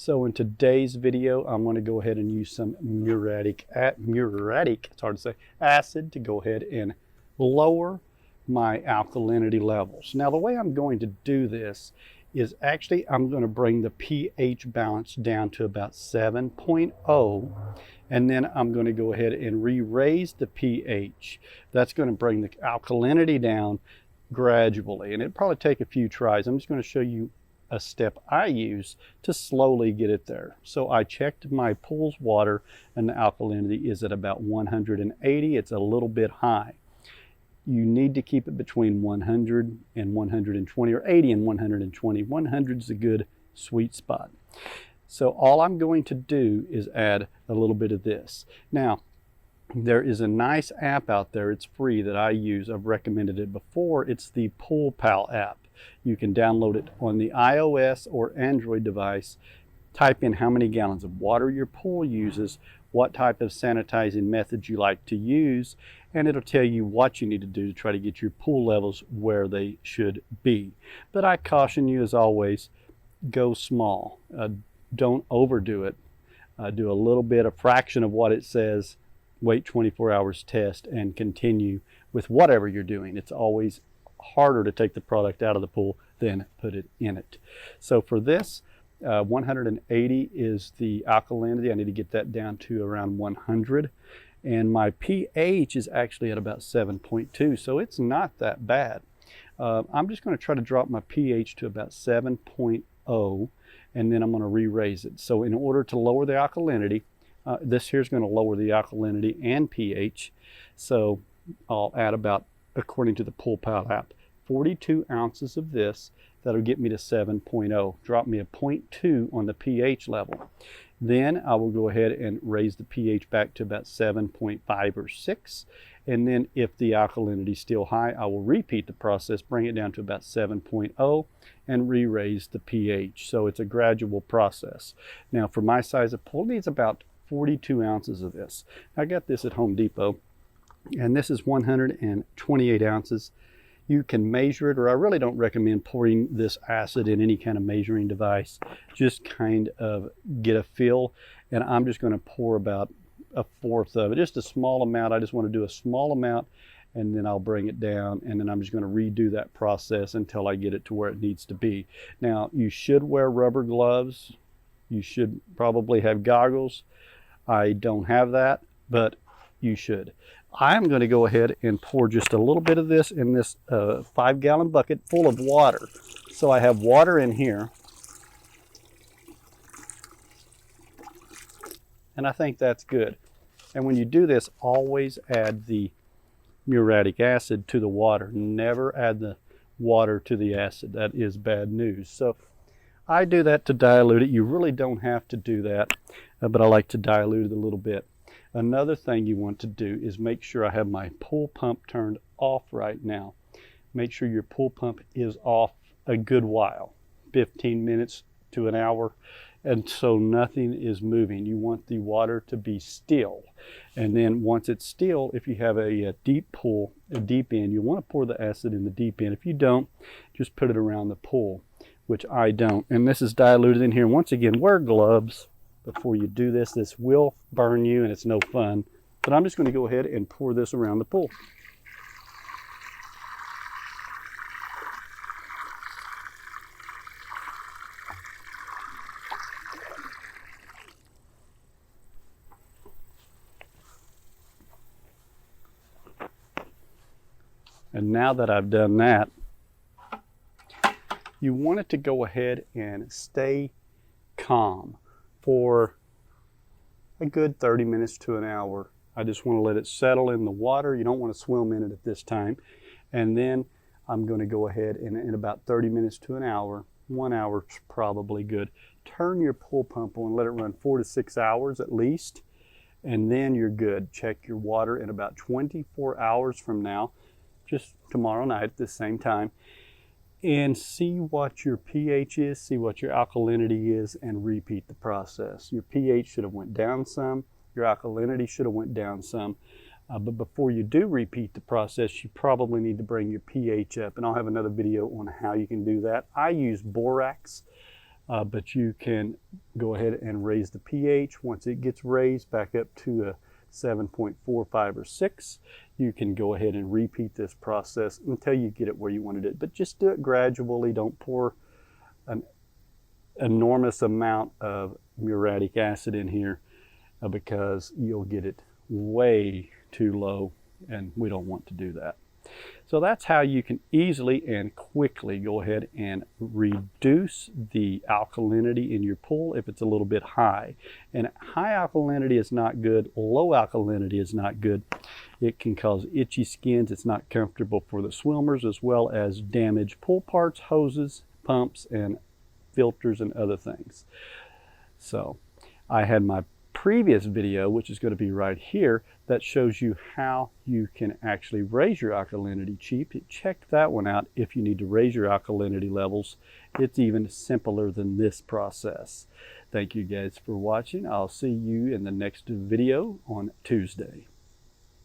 So in today's video, I'm going to go ahead and use some muriatic, it's hard to say, acid to go ahead and lower my alkalinity levels. Now the way I'm going to do this is actually I'm going to bring the pH balance down to about 7.0, and then I'm going to go ahead and re-raise the pH. That's going to bring the alkalinity down gradually, and it'll probably take a few tries. I'm just going to show you a step I use to slowly get it there. So I checked my pool's water and the alkalinity is at about 180. It's a little bit high. You need to keep it between 100 and 120, or 80 and 120. 100 is a good sweet spot. So all I'm going to do is add a little bit of this. Now, there is a nice app out there, it's free, that I use. I've recommended it before. It's the Pool Pal app. You can download it on the iOS or Android device. Type in how many gallons of water your pool uses, what type of sanitizing methods you like to use, and it'll tell you what you need to do to try to get your pool levels where they should be. But I caution you, as always, go small. Don't overdo it. Do a little bit, a fraction of what it says, wait 24 hours, test, and continue with whatever you're doing. It's always harder to take the product out of the pool than put it in it. So for this, 180 is the alkalinity. I need to get that down to around 100. And my pH is actually at about 7.2, so it's not that bad. I'm just going to try to drop my pH to about 7.0, and then I'm going to re-raise it. So in order to lower the alkalinity, this here is going to lower the alkalinity and pH. So I'll add about, according to the Pool Pal app, 42 ounces of this. That'll get me to 7.0. Drop me a 0.2 on the pH level. Then I will go ahead and raise the pH back to about 7.5 or 6. And then if the alkalinity is still high, I will repeat the process, bring it down to about 7.0 and re-raise the pH. So it's a gradual process. Now for my size of pool, it needs about 42 ounces of this. I got this at Home Depot, and this is 128 ounces. You can measure it, or I really don't recommend pouring this acid in any kind of measuring device. Just kind of get a feel, and I'm just going to pour about a fourth of it, just a small amount. I just want to do a small amount, and then I'll bring it down, and then I'm just going to redo that process until I get it to where it needs to be. Now, you should wear rubber gloves. You should probably have goggles. I don't have that, but you should. I'm going to go ahead and pour just a little bit of this in this 5-gallon bucket full of water. So I have water in here, and I think that's good. And when you do this, always add the muriatic acid to the water. Never add the water to the acid. That is bad news. So I do that to dilute it. You really don't have to do that, but I like to dilute it a little bit. Another thing you want to do is make sure I have my pool pump turned off right now. Make sure your pool pump is off a good while, 15 minutes to an hour, and so nothing is moving. You want the water to be still. And then once it's still, if you have a deep pool, a deep end, you want to pour the acid in the deep end. If you don't, just put it around the pool, which I don't. And this is diluted in here. Once again, wear gloves before you do this. This will burn you and it's no fun. But I'm just going to go ahead and pour this around the pool. And now that I've done that, you want it to go ahead and stay calm for a good 30 minutes to an hour. I just want to let it settle in the water. You don't want to swim in it at this time. And then I'm going to go ahead and in about 30 minutes to an hour, 1 hour is probably good, turn your pool pump on, let it run 4 to 6 hours at least, and then you're good. Check your water in about 24 hours from now, just tomorrow night at the same time, and see what your pH is, see what your alkalinity is, and repeat the process. Your pH should have went down some, your alkalinity should have went down some, but before you do repeat the process, you probably need to bring your pH up, and I'll have another video on how you can do that. I use borax, but you can go ahead and raise the pH. Once it gets raised back up to a 7.45 or 6, you can go ahead and repeat this process until you get it where you wanted it. But just do it gradually. Don't pour an enormous amount of muriatic acid in here because you'll get it way too low, and we don't want to do that. So that's how you can easily and quickly go ahead and reduce the alkalinity in your pool if it's a little bit high. And high alkalinity is not good. Low alkalinity is not good. It can cause itchy skins. It's not comfortable for the swimmers, as well as damage pool parts, hoses, pumps, and filters and other things. So I had my previous video, which is going to be right here, that shows you how you can actually raise your alkalinity cheap. Check that one out if you need to raise your alkalinity levels. It's even simpler than this process. Thank you guys for watching. I'll see you in the next video on Tuesday.